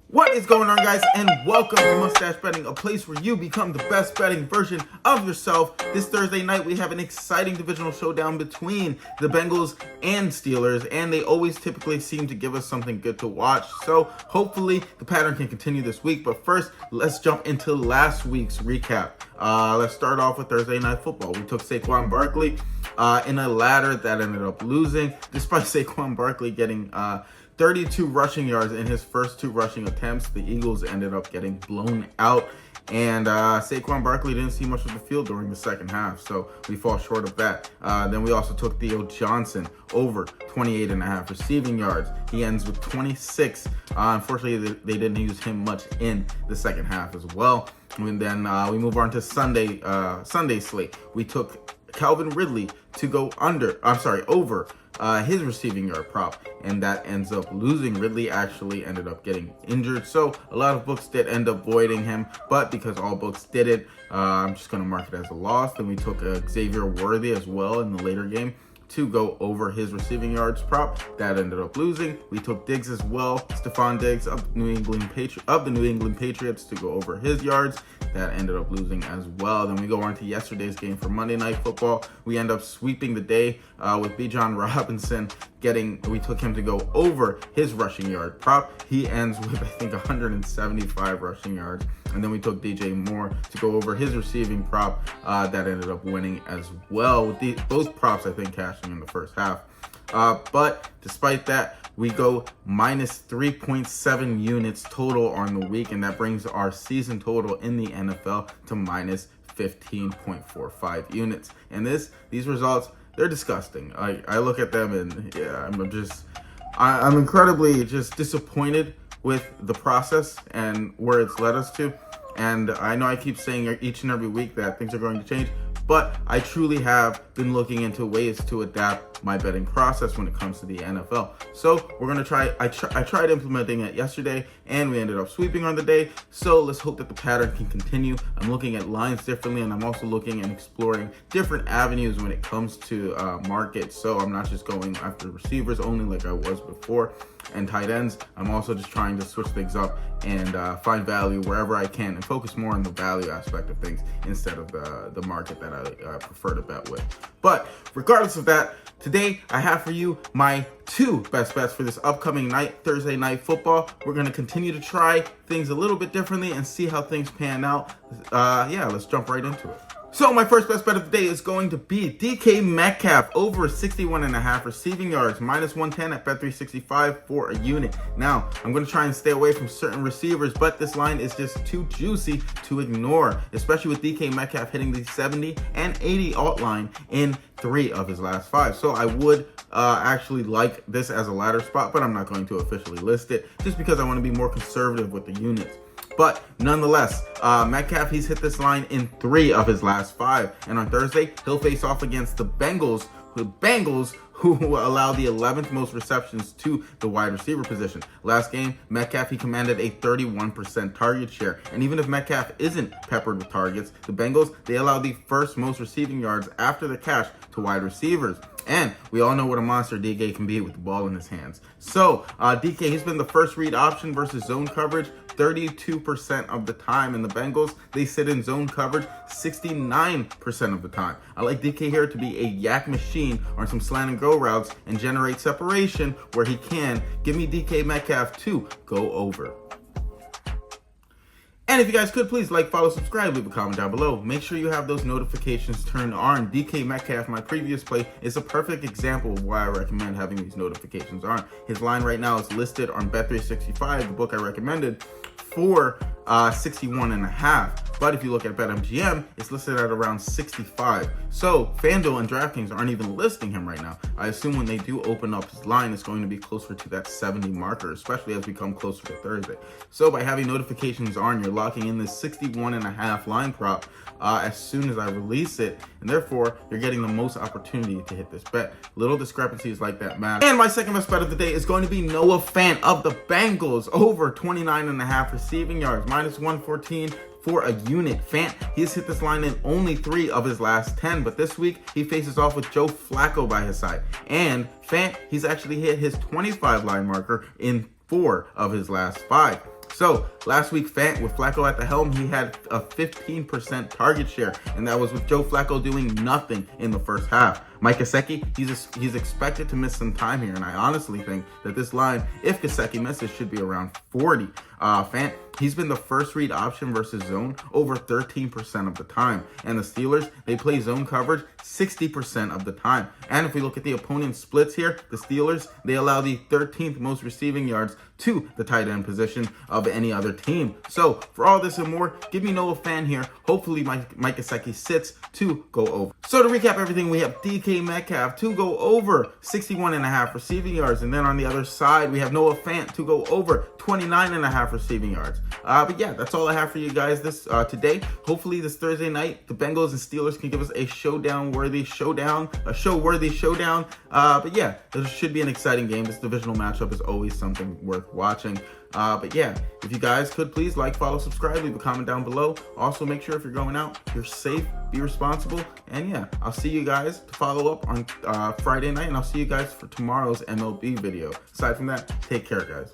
What is going on, guys, and welcome to Mustache Betting, a place where you become the best betting version of yourself. This Thursday night, we have an exciting divisional showdown between the Bengals and Steelers, and they always typically seem to give us something good to watch. So hopefully the pattern can continue this week. But first, let's jump into last week's recap. Let's start off with Thursday Night Football. We took Saquon Barkley in a ladder that ended up losing, despite Saquon Barkley getting 32 rushing yards in his first two rushing attempts. The Eagles ended up getting blown out, and Saquon Barkley didn't see much of the field during the second half, so we fall short of that. Then we also took Theo Johnson over 28.5 receiving yards. He ends with 26. Unfortunately, they didn't use him much in the second half as well. And then we move on to Sunday slate. We took Calvin Ridley to go over his receiving yard prop, and that ends up losing. Ridley actually ended up getting injured, so a lot of books did end up voiding him, but because all books did it, I'm just going to mark it as a loss. Then we took Xavier Worthy as well in the later game to go over his receiving yards prop. That ended up losing. We took Diggs as well, Stephon Diggs of the New England Patriots to go over his yards. That ended up losing as well. Then we go on to yesterday's game for Monday Night Football. We end up sweeping the day with Bijan Robinson we took him to go over his rushing yard prop. He ends with, I think, 175 rushing yards. And then we took DJ Moore to go over his receiving prop. That ended up winning as well, with both props, I think, cashing in the first half. But despite that, we go minus 3.7 units total on the week, and that brings our season total in the NFL to minus 15.45 units. And these results, they're disgusting. I look at them and yeah, I'm incredibly just disappointed with the process and where it's led us to. And I know I keep saying each and every week that things are going to change, but I truly have been looking into ways to adapt my betting process when it comes to the NFL. So we're going to try, I tried implementing it yesterday and we ended up sweeping on the day. So let's hope that the pattern can continue. I'm looking at lines differently, and I'm also looking and exploring different avenues when it comes to markets. So I'm not just going after receivers only like I was before, and tight ends. I'm also just trying to switch things up and find value wherever I can and focus more on the value aspect of things instead of the market that I prefer to bet with. But regardless of that, today I have for you my two best bets for this upcoming night, Thursday Night Football. We're going to continue to try things a little bit differently and see how things pan out. Let's jump right into it. So my first best bet of the day is going to be DK Metcalf over 61.5 receiving yards, minus 110 at Bet365 for a unit. Now, I'm going to try and stay away from certain receivers, but this line is just too juicy to ignore, especially with DK Metcalf hitting the 70 and 80 alt line in 3 of his last 5. So I would actually like this as a ladder spot, but I'm not going to officially list it just because I want to be more conservative with the units. But nonetheless, Metcalf, he's hit this line in 3 of his last 5. And on Thursday, he'll face off against the Bengals who allow the 11th most receptions to the wide receiver position. Last game, Metcalf, he commanded a 31% target share. And even if Metcalf isn't peppered with targets, the Bengals, they allow the first most receiving yards after the catch to wide receivers. And we all know what a monster DK can be with the ball in his hands. So DK, he's been the first read option versus zone coverage 32% of the time. And the Bengals, they sit in zone coverage 69% of the time. I like DK here to be a yak machine on some slant and go routes and generate separation where he can. Give me DK Metcalf to go over. And if you guys could, please like, follow, subscribe, leave a comment down below. Make sure you have those notifications turned on. DK Metcalf, my previous play, is a perfect example of why I recommend having these notifications on. His line right now is listed on Bet365, the book I recommended, for 61.5. But if you look at BetMGM, it's listed at around 65. So FanDuel and DraftKings aren't even listing him right now. I assume when they do open up his line, it's going to be closer to that 70 marker, especially as we come closer to Thursday. So by having notifications on, you're locking in this 61.5 line prop as soon as I release it, and therefore you're getting the most opportunity to hit this bet. Little discrepancies like that matter. And my second best bet of the day is going to be Noah Fant of the Bengals over 29.5 receiving yards, minus 114 for a unit. Fant, he's hit this line in only 3 of his last 10, but this week he faces off with Joe Flacco by his side. And Fant, he's actually hit his 25 line marker in 4 of his last 5. So last week, Fant, with Flacco at the helm, he had a 15% target share, and that was with Joe Flacco doing nothing in the first half. Mike Gesicki, he's expected to miss some time here, and I honestly think that this line, if Gesicki misses, should be around 40. Fant, he's been the first read option versus zone over 13% of the time, and the Steelers, they play zone coverage 60% of the time. And if we look at the opponent's splits here, the Steelers, they allow the 13th most receiving yards to the tight end position of any other team. So for all this and more, give me Noah Fant here. Hopefully Mike Gesicki sits to go over. So to recap everything, we have DK Metcalf to go over 61.5 receiving yards, and then on the other side we have Noah Fant to go over 29.5 receiving yards. But yeah, that's all I have for you guys this today. Hopefully this Thursday night, the Bengals and Steelers can give us a show-worthy showdown. But yeah, this should be an exciting game. This divisional matchup is always something worth watching. But yeah, if you guys could please like, follow, subscribe, leave a comment down below. Also, make sure if you're going out, you're safe, be responsible. And yeah, I'll see you guys to follow up on Friday night, and I'll see you guys for tomorrow's MLB video. Aside from that, take care, guys.